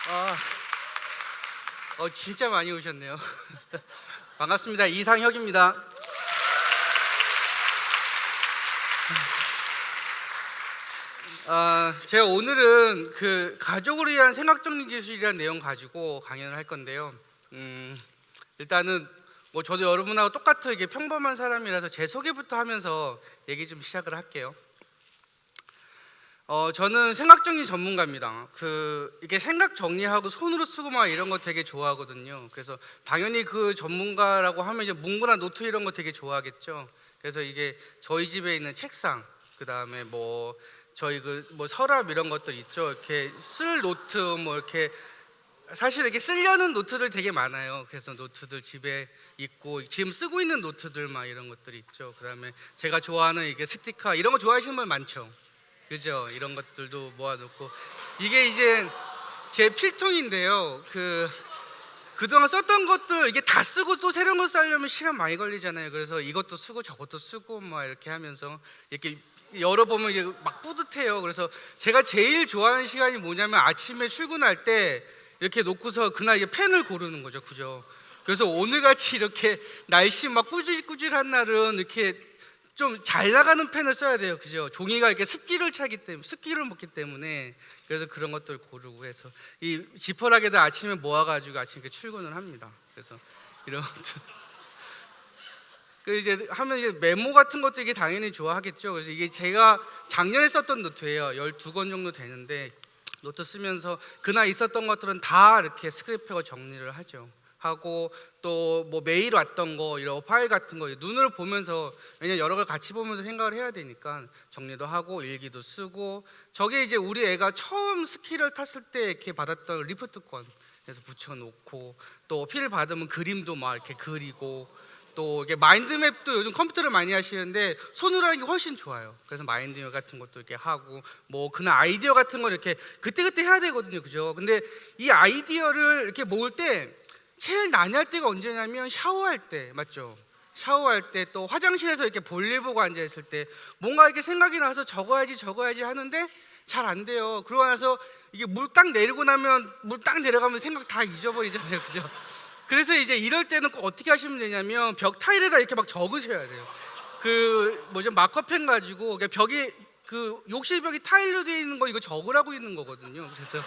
아, 진짜 많이 오셨네요. 반갑습니다. 이상혁입니다. 제가 오늘은 그 가족을 위한 생각정리 기술이라는 내용 가지고 강연을 할 건데요. 일단은 뭐 저도 여러분하고 똑같게 평범한 사람이라서 제 소개부터 하면서 얘기 좀 시작을 할게요. 저는 생각정리 전문가입니다. 이게 생각 정리하고 손으로 쓰고 막 이런 거 되게 좋아하거든요. 그래서 당연히 그 전문가라고 하면 이제 문구나 노트 이런 거 되게 좋아하겠죠. 그래서 이게 저희 집에 있는 책상, 그 다음에 뭐 저희 뭐 서랍 이런 것들 있죠. 이렇게 쓸 노트 뭐 이렇게 사실 이렇게 쓰려는 노트들 되게 많아요. 그래서 노트들 집에 있고 지금 쓰고 있는 노트들 막 이런 것들이 있죠. 그 다음에 제가 좋아하는 이게 스티커 이런 거 좋아하시는 분 많죠. 그죠? 이런 것들도 모아놓고 이게 이제 제 필통인데요. 그동안 썼던 것들 이게 다 쓰고 또 새로운 거 쓰려면 시간 많이 걸리잖아요. 그래서 이것도 쓰고 저것도 쓰고 막 이렇게 하면서 이렇게 열어보면 이게 막 뿌듯해요. 그래서 제가 제일 좋아하는 시간이 뭐냐면 아침에 출근할 때 이렇게 놓고서 그날 이게 펜을 고르는 거죠. 그죠? 그래서 오늘같이 이렇게 날씨 막 꾸질꾸질한 날은 이렇게 좀 잘 나가는 펜을 써야 돼요. 그죠? 종이가 이렇게 습기를 먹기 때문에 그래서 그런 것들 고르고 해서 이 지퍼락에다 아침에 모아가지고 아침에 이렇게 출근을 합니다. 그래서 이런 것들 이제 하면 이제 메모 같은 것도 이게 당연히 좋아하겠죠. 그래서 이게 제가 작년에 썼던 노트예요. 12권 정도 되는데 노트 쓰면서 그날 있었던 것들은 다 이렇게 스크랩해서 정리를 하고 또 뭐 메일 왔던 거 이런 파일 같은 거 눈으로 보면서 왜냐면 여러 걸 같이 보면서 생각을 해야 되니까 정리도 하고 일기도 쓰고 저게 이제 우리 애가 처음 스키를 탔을 때 이렇게 받았던 리프트권 그래서 붙여놓고 또 필 받으면 그림도 막 이렇게 그리고 또 이게 마인드맵도 요즘 컴퓨터를 많이 하시는데 손으로 하는 게 훨씬 좋아요. 그래서 마인드맵 같은 것도 이렇게 하고 뭐 그날 아이디어 같은 걸 이렇게 그때그때 해야 되거든요. 그죠? 근데 이 아이디어를 이렇게 모을 때 제일 난해할 때가 언제냐면 샤워할 때 맞죠? 샤워할 때 또 화장실에서 이렇게 볼일 보고 앉아 있을 때 뭔가 이렇게 생각이 나서 적어야지 하는데 잘 안 돼요. 그러고 나서 이게 물 딱 내리고 나면 물 딱 내려가면 생각 다 잊어버리잖아요. 그죠? 그래서 이제 이럴 때는 꼭 어떻게 하시면 되냐면 벽 타일에다 이렇게 막 적으셔야 돼요. 마커펜 가지고 벽이 욕실 벽이 타일로 되어 있는 거 이거 적으라고 있는 거거든요. 그래서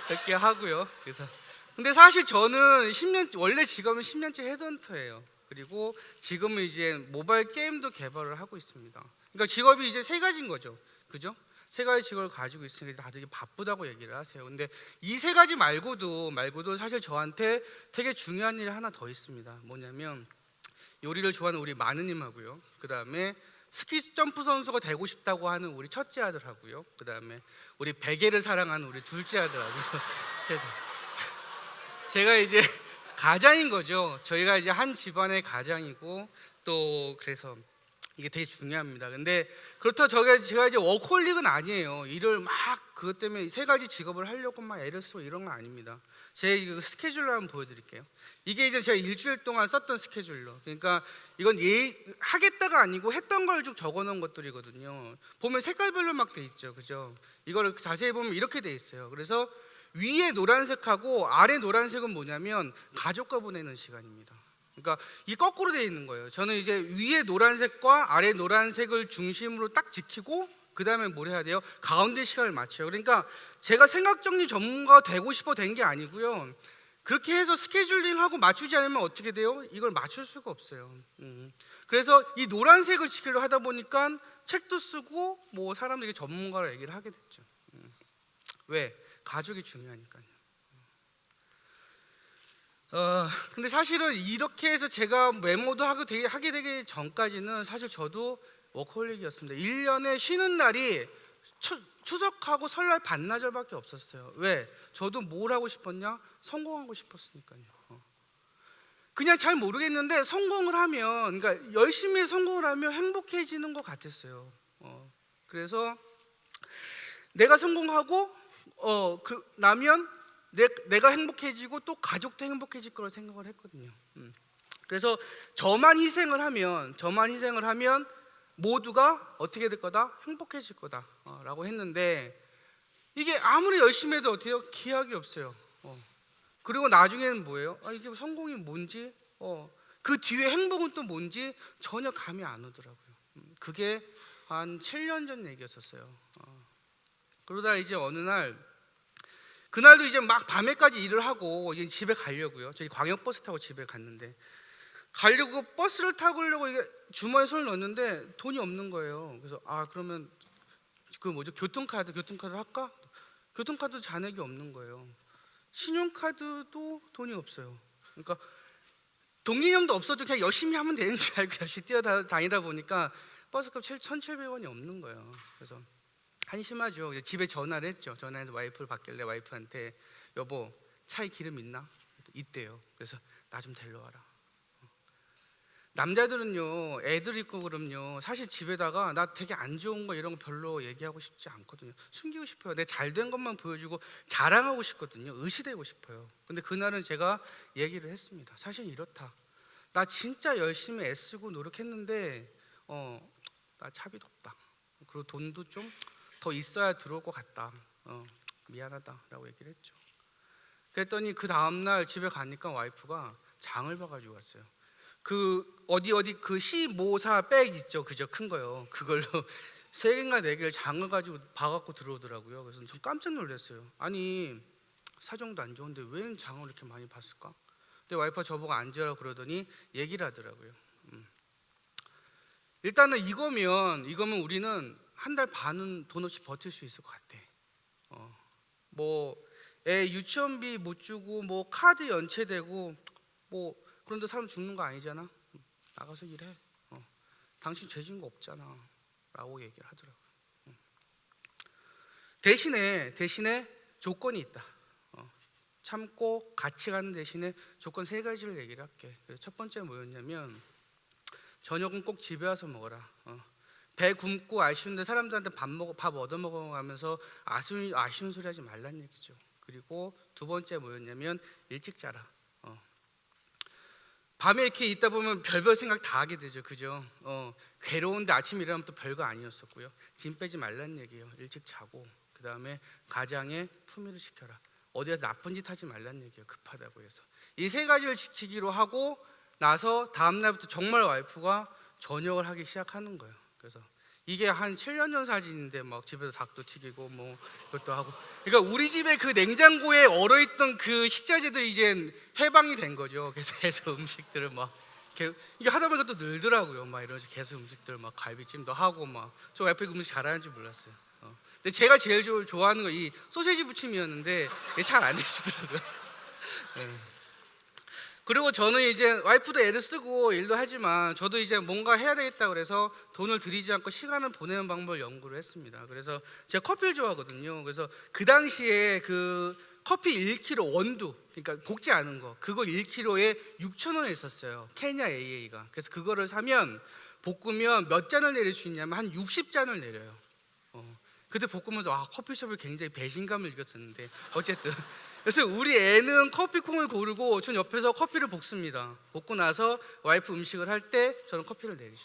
이렇게 하고요. 그래서 근데 사실 저는 원래 직업은 10년째 헤드헌터예요. 그리고 지금은 이제 모바일 게임도 개발을 하고 있습니다. 그러니까 직업이 이제 세 가지인 거죠. 그죠? 세 가지 직업을 가지고 있으니까 다들 바쁘다고 얘기를 하세요. 근데 이 세 가지 말고도 사실 저한테 되게 중요한 일이 하나 더 있습니다. 뭐냐면 요리를 좋아하는 우리 마느님하고요. 그 다음에 스키 점프 선수가 되고 싶다고 하는 우리 첫째 아들하고요. 그 다음에 우리 베개를 사랑하는 우리 둘째 아들하고요. 제가 이제 가장인 거죠. 저희가 이제 한 집안의 가장이고 또 그래서 이게 되게 중요합니다. 근데 그렇다고 제가 이제 워커홀릭은 아니에요. 일을 막 그것 때문에 세 가지 직업을 하려고 막 애를 쓰고 이런 건 아닙니다. 제 스케줄로 한번 보여드릴게요. 이게 이제 제가 일주일 동안 썼던 스케줄로. 그러니까 이건 하겠다가 아니고 했던 걸 쭉 적어놓은 것들이거든요. 보면 색깔별로 막 돼 있죠, 그죠? 이거를 자세히 보면 이렇게 돼 있어요. 그래서 위에 노란색하고 아래 노란색은 뭐냐면 가족과 보내는 시간입니다. 그러니까 이 거꾸로 되어 있는 거예요. 저는 이제 위에 노란색과 아래 노란색을 중심으로 딱 지키고 그 다음에 뭘 해야 돼요? 가운데 시간을 맞춰요. 그러니까 제가 생각정리 전문가가 되고 싶어 된 게 아니고요. 그렇게 해서 스케줄링하고 맞추지 않으면 어떻게 돼요? 이걸 맞출 수가 없어요. 그래서 이 노란색을 지키려고 하다 보니까 책도 쓰고 뭐 사람들이 전문가로 얘기를 하게 됐죠. 왜? 가족이 중요하니까요. 근데 사실은 이렇게 해서 제가 메모도 하게 되기 전까지는 사실 저도 워커홀릭이었습니다. 1년에 쉬는 날이 추석하고 설날 반나절밖에 없었어요. 왜? 저도 뭘 하고 싶었냐? 성공하고 싶었으니까요. 그냥 잘 모르겠는데 성공을 하면, 그러니까 열심히 성공을 하면 행복해지는 것 같았어요. 그래서 내가 성공하고 나면 내가 행복해지고 또 가족도 행복해질 거라 생각을 했거든요. 그래서 저만 희생을 하면 모두가 어떻게 될 거다? 행복해질 거다라고 했는데 이게 아무리 열심히 해도 어때요? 기약이 없어요. 그리고 나중에는 뭐예요? 이게 성공이 뭔지, 그 뒤에 행복은 또 뭔지 전혀 감이 안 오더라고요. 그게 한 7년 전 얘기였었어요. 그러다 이제 어느 날, 그날도 이제 막 밤에까지 일을 하고 이제 집에 가려고요. 저희 광역버스 타고 집에 갔는데, 가려고 버스를 타려고 이게 주머니에 손을 넣었는데 돈이 없는 거예요. 그래서 그러면 그 뭐죠? 교통카드를 할까? 교통카드 잔액이 없는 거예요. 신용카드도 돈이 없어요. 그러니까 동기념도 없어도 그냥 열심히 하면 되는 줄 알고 열심히 뛰어다니다 보니까 버스값 1,700원이 없는 거예요. 그래서 한심하죠. 집에 전화를 했죠. 전화해서 와이프를 받길래 와이프한테 여보 차에 기름 있나? 있대요. 그래서 나 좀 데리러 와라. 남자들은요 애들 있고 그럼요 사실 집에다가 나 되게 안 좋은 거 이런 거 별로 얘기하고 싶지 않거든요. 숨기고 싶어요. 내 잘 된 것만 보여주고 자랑하고 싶거든요. 의시되고 싶어요. 근데 그날은 제가 얘기를 했습니다. 사실 이렇다. 나 진짜 열심히 애쓰고 노력했는데 나 차비도 없다. 그리고 돈도 좀 더 있어야 들어올 것 같다. 미안하다라고 얘기를 했죠. 그랬더니 그 다음날 집에 가니까 와이프가 장을 봐가지고 왔어요. 그 어디 그 시모사 백 있죠, 그죠? 큰 거요. 그걸로 3개인가 4개를 장을 가지고 봐갖고 들어오더라고요. 그래서 전 깜짝 놀랐어요. 아니 사정도 안 좋은데 왜 장을 이렇게 많이 봤을까? 근데 와이프가 저보고 앉으라고 그러더니 얘기를 하더라고요. 일단은 이거면 우리는 한 달 반은 돈 없이 버틸 수 있을 것 같아. 뭐 애 유치원비 못 주고 뭐 카드 연체되고 뭐 그런데 사람 죽는 거 아니잖아. 나가서 일해. 당신 죄진 거 없잖아. 라고 얘기를 하더라고요. 대신에 조건이 있다. 참고 같이 가는 대신에 조건 3가지를 얘기를 할게. 첫 번째 뭐였냐면 저녁은 꼭 집에 와서 먹어라. 배 굶고 아쉬운데 사람들한테 밥 얻어 먹어가면서 아쉬운 소리 하지 말란 얘기죠. 그리고 두 번째 뭐였냐면 일찍 자라. 밤에 이렇게 있다 보면 별별 생각 다 하게 되죠, 그죠? 괴로운데 아침 일어나면 또 별거 아니었었고요. 짐 빼지 말란 얘기예요. 일찍 자고 그 다음에 가장에 품위를 시켜라. 어디에서 나쁜 짓 하지 말란 얘기예요. 급하다고 해서 이 3가지를 지키기로 하고 나서 다음 날부터 정말 와이프가 저녁을 하기 시작하는 거예요. 그래서 이게 한 7년 전 사진인데 막 집에서 닭도 튀기고 뭐 그것도 하고, 그러니까 우리 집에 그 냉장고에 얼어있던 그 식자재들이 이제 해방이 된 거죠. 그래서 계속 음식들을 막 이게 하다 보니까 또 늘더라고요. 막 이런 식으로 계속 음식들 막 갈비찜도 하고 막. 저 와이프가 음식 잘하는 줄 몰랐어요. 근데 제가 제일 좋아하는 거 이 소세지 부침이었는데 이게 잘 안 되시더라고요. 그리고 저는 이제 와이프도 애를 쓰고 일도 하지만 저도 이제 뭔가 해야 되겠다 그래서 돈을 들이지 않고 시간을 보내는 방법을 연구를 했습니다. 그래서 제가 커피를 좋아하거든요. 그래서 그 당시에 그 커피 1kg 원두, 그러니까 볶지 않은 거, 그거 1kg에 6,000원에 있었어요. 케냐 AA가. 그래서 그거를 사면 볶으면 몇 잔을 내릴 수 있냐면 한 60잔을 내려요. 그때 볶으면서 커피숍을 굉장히 배신감을 느꼈었는데 어쨌든 그래서 우리 애는 커피콩을 고르고 전 옆에서 커피를 볶습니다. 볶고 나서 와이프 음식을 할 때 저는 커피를 내리죠.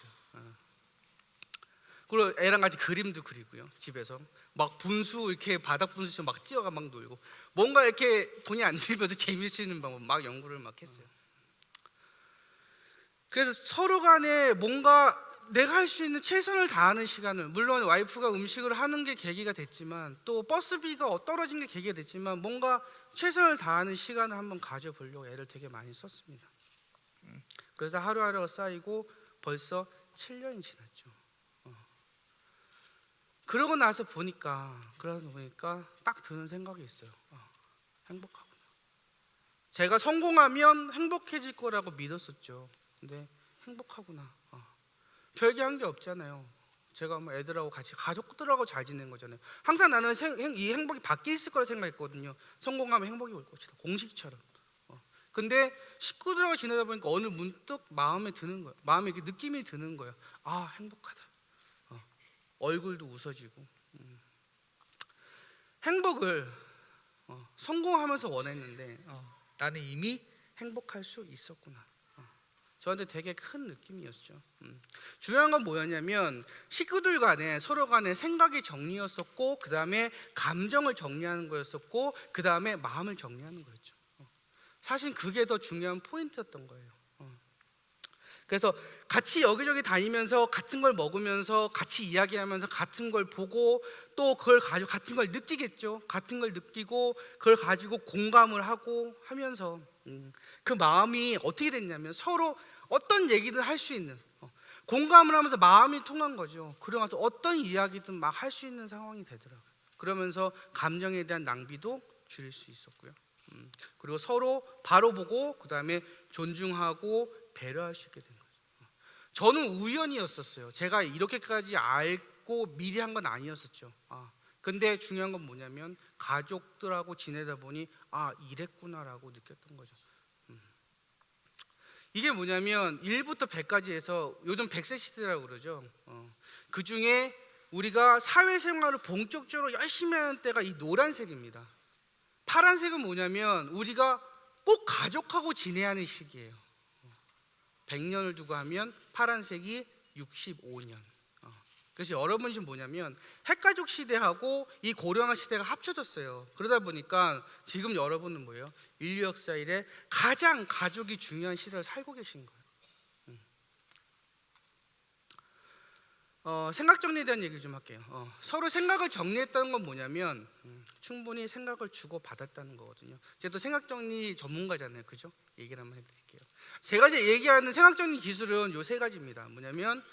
그리고 애랑 같이 그림도 그리고요. 집에서 막 분수 이렇게 바닥 분수 막 뛰어가 막 놀고 뭔가 이렇게 돈이 안 들면서 재미있을 수 있는 방법 막 연구를 막 했어요. 그래서 서로 간에 뭔가 내가 할 수 있는 최선을 다하는 시간을, 물론 와이프가 음식을 하는 게 계기가 됐지만 또 버스비가 떨어진 게 계기가 됐지만 뭔가 최선을 다하는 시간을 한번 가져보려고 애를 되게 많이 썼습니다. 그래서 하루하루가 쌓이고 벌써 7년이 지났죠. 그러고 나서 보니까 딱 드는 생각이 있어요. 행복하구나. 제가 성공하면 행복해질 거라고 믿었었죠. 근데 행복하구나. 별게 한 게 없잖아요. 제가 뭐 애들하고 같이 가족들하고 잘 지내는 거잖아요. 항상 나는 이 행복이 밖에 있을 거라 생각했거든요. 성공하면 행복이 올 것이다, 공식처럼. 근데 식구들하고 지내다 보니까 어느 문득 마음에 이렇게 느낌이 드는 거예요. 행복하다. 얼굴도 웃어지고. 행복을 성공하면서 원했는데 나는 이미 행복할 수 있었구나. 저한테 되게 큰 느낌이었죠. 중요한 건 뭐였냐면 식구들 간에 서로 간에 생각의 정리였었고, 그 다음에 감정을 정리하는 거였었고, 그 다음에 마음을 정리하는 거였죠. 사실 그게 더 중요한 포인트였던 거예요. 그래서 같이 여기저기 다니면서 같은 걸 먹으면서 같이 이야기하면서 같은 걸 보고, 또 그걸 가지고 같은 걸 느끼겠죠. 같은 걸 느끼고 그걸 가지고 공감을 하고 하면서 그 마음이 어떻게 됐냐면 서로 어떤 얘기든 할 수 있는, 공감을 하면서 마음이 통한 거죠. 그러면서 어떤 이야기든 막 할 수 있는 상황이 되더라고요. 그러면서 감정에 대한 낭비도 줄일 수 있었고요. 그리고 서로 바로 보고 그 다음에 존중하고 배려할 수 있게 된 거죠. 저는 우연이었었어요. 제가 이렇게까지 알고 미리 한 건 아니었었죠. 근데 중요한 건 뭐냐면 가족들하고 지내다 보니 이랬구나라고 느꼈던 거죠. 이게 뭐냐면 1부터 100까지 해서 요즘 100세 시대라고 그러죠. 그 중에 우리가 사회생활을 본격적으로 열심히 하는 때가 이 노란색입니다. 파란색은 뭐냐면 우리가 꼭 가족하고 지내야 하는 시기예요. 100년을 두고 하면 파란색이 65년. 그래서 여러분 지금 뭐냐면 핵가족 시대하고 이 고령화 시대가 합쳐졌어요. 그러다 보니까 지금 여러분은 뭐예요? 인류 역사 이래 가장 가족이 중요한 시대를 살고 계신 거예요. 생각 정리에 대한 얘기 좀 할게요. 서로 생각을 정리했다는 건 뭐냐면 충분히 생각을 주고 받았다는 거거든요. 제가 또 생각 정리 전문가잖아요, 그죠? 얘기를 한번 해드릴게요. 제가 이제 얘기하는 생각 정리 기술은 요 세 가지입니다. 뭐냐면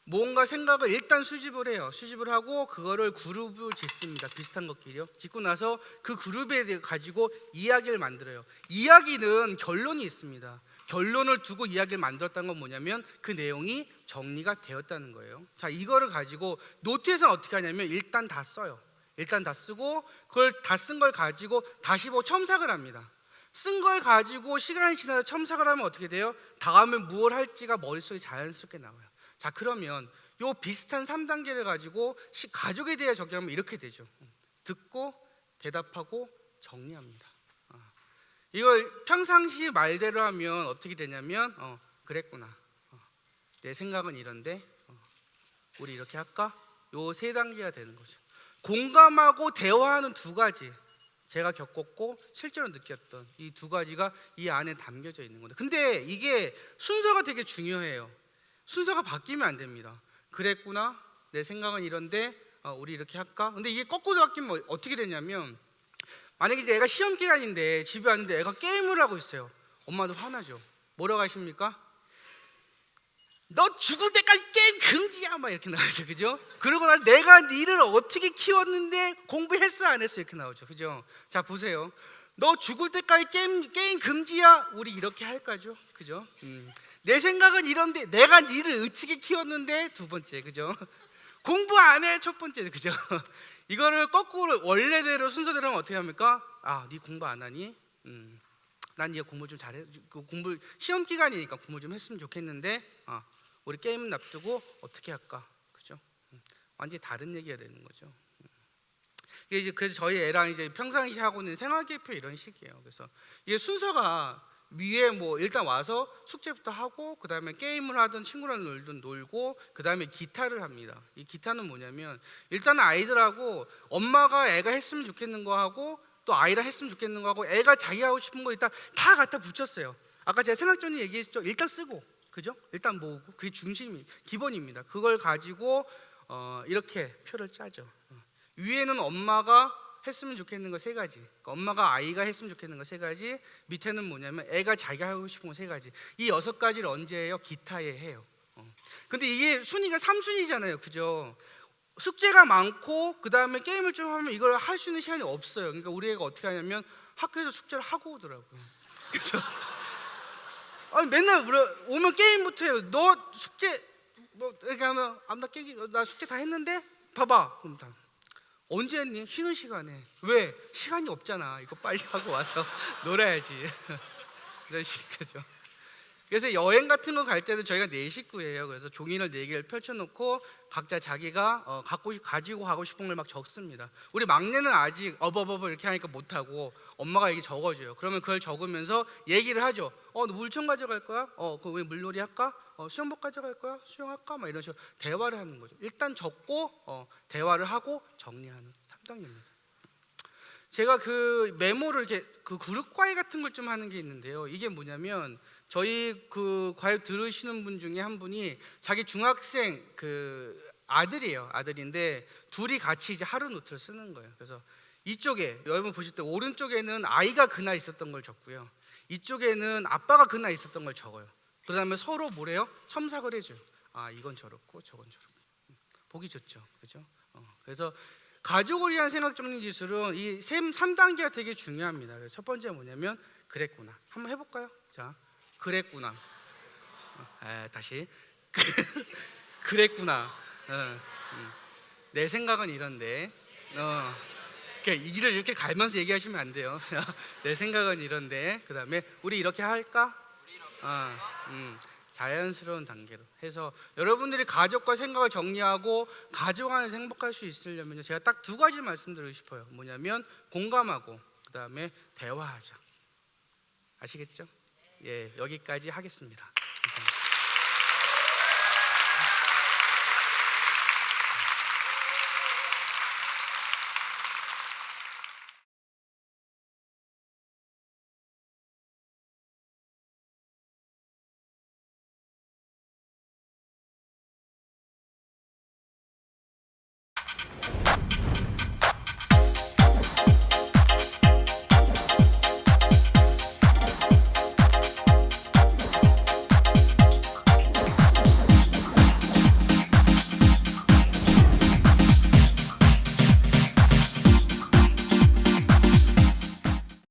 뭔가 생각을 일단 수집을 해요. 수집을 하고 그거를 그룹을 짓습니다. 비슷한 것끼리요. 짓고 나서 그 그룹에 대해 가지고 이야기를 만들어요. 이야기는 결론이 있습니다. 결론을 두고 이야기를 만들었다는 건 뭐냐면 그 내용이 정리가 되었다는 거예요. 자, 이거를 가지고 노트에서는 어떻게 하냐면 일단 다 써요. 일단 다 쓰고 그걸 다 쓴 걸 가지고 다시 보고 첨삭을 합니다. 쓴 걸 가지고 시간이 지나서 첨삭을 하면 어떻게 돼요? 다음에 무엇을 할지가 머릿속에 자연스럽게 나와요. 자, 그러면 요 비슷한 3단계를 가지고 가족에 대해 적용하면 이렇게 되죠. 듣고 대답하고 정리합니다. 이걸 평상시 말대로 하면 어떻게 되냐면 그랬구나, 내 생각은 이런데 우리 이렇게 할까? 요 세 단계가 되는 거죠. 공감하고 대화하는 두 가지, 제가 겪었고 실제로 느꼈던 이 두 가지가 이 안에 담겨져 있는 건데, 근데 이게 순서가 되게 중요해요. 순서가 바뀌면 안 됩니다. 그랬구나, 내 생각은 이런데 우리 이렇게 할까? 근데 이게 거꾸로 바뀌면 어떻게 되냐면, 만약에 이제 애가 시험 기간인데 집에 왔는데 애가 게임을 하고 있어요. 엄마도 화나죠. 뭐라고 하십니까? 너 죽을 때까지 게임 금지야, 막 이렇게 나오죠, 그죠? 그러고 나서 내가 니를 어떻게 키웠는데 공부했어 안 했어 이렇게 나오죠, 그죠? 자, 보세요. 너 죽을 때까지 게임 금지야, 우리 이렇게 할까죠, 그죠? 내 생각은 이런데 내가 니를 어떻게 키웠는데 두 번째, 그죠? 공부 안 해 첫 번째, 그죠? 이거를 거꾸로 원래대로 순서대로 하면 어떻게 합니까? 니 공부 안 하니? 난 네가 공부 좀 잘해. 공부 시험 기간이니까 공부 좀 했으면 좋겠는데 우리 게임 놔두고 어떻게 할까? 그죠? 완전히 다른 얘기가 되는 거죠. 그래서 저희 애랑 이제 평상시 하고 있는 생활계표 이런 식이에요. 그래서 이게 순서가 위에 뭐 일단 와서 숙제부터 하고 그 다음에 게임을 하든 친구랑 놀고 그 다음에 기타를 합니다. 이 기타는 뭐냐면 일단은 아이들하고 엄마가 애가 했으면 좋겠는 거 하고 또 아이랑 했으면 좋겠는 거 하고 애가 자기 하고 싶은 거 일단 다 갖다 붙였어요. 아까 제가 생각전에 얘기했죠. 일단 쓰고, 그죠? 일단 모으고, 그게 중심이 기본입니다. 그걸 가지고 이렇게 표를 짜죠. 위에는 엄마가 했으면 좋겠는 거 세 가지, 그러니까 엄마가 아이가 했으면 좋겠는 거 세 가지, 밑에는 뭐냐면 애가 자기가 하고 싶은 거 세 가지. 이 6가지를 언제 해요? 기타에 해요. 근데 이게 순위가 3순위잖아요, 그죠? 숙제가 많고 그 다음에 게임을 좀 하면 이걸 할 수 있는 시간이 없어요. 그러니까 우리 애가 어떻게 하냐면 학교에서 숙제를 하고 오더라고요. 그래서 맨날 오면 게임부터 해요. 너 숙제 뭐 이렇게 하면 나 숙제 다 했는데 봐봐. 그럼 다 언제 했니? 쉬는 시간에. 왜? 시간이 없잖아. 이거 빨리 하고 와서 놀아야지. 이런 식이죠. 그래서 여행 같은 거 갈 때도 저희가 네 식구예요. 그래서 종이를 네 개를 펼쳐놓고 각자 자기가 가지고 가고 싶은 걸 막 적습니다. 우리 막내는 아직 어버버버 이렇게 하니까 못하고 엄마가 이게 적어줘요. 그러면 그걸 적으면서 얘기를 하죠. 너 물총 가져갈 거야? 그럼 우리 물놀이 할까? 수영복 가져갈 거야? 수영할까? 막 이런 식으로 대화를 하는 거죠. 일단 적고 대화를 하고 정리하는 3단계입니다. 제가 그 메모를 이렇게 그 그룹 과외 같은 걸 좀 하는 게 있는데요. 이게 뭐냐면 저희 그 과외 들으시는 분 중에 한 분이 자기 중학생 그 아들인데 둘이 같이 이제 하루 노트를 쓰는 거예요. 그래서 이쪽에 여러분 보실 때 오른쪽에는 아이가 그날 있었던 걸 적고요. 이쪽에는 아빠가 그날 있었던 걸 적어요. 그다음에 서로 뭐래요? 첨삭을 해줘요. 이건 저렇고 저건 저렇고. 보기 좋죠, 그죠? 그래서 가족을 위한 생각 정리 기술은 이 3단계가 되게 중요합니다. 그래서 첫 번째 뭐냐면 그랬구나. 한번 해볼까요? 자, 그랬구나. 다시 그랬구나. 내 생각은 이런데. 이 길을 이렇게 가면서 얘기하시면 안 돼요. 내 생각은 이런데. 그 다음에 우리 이렇게 할까? 자연스러운 단계로 해서 여러분들이 가족과 생각을 정리하고 가족 안에서 행복할 수 있으려면 제가 딱 두 가지 말씀드리고 싶어요. 뭐냐면 공감하고 그 다음에 대화하자. 아시겠죠? 예, 여기까지 하겠습니다.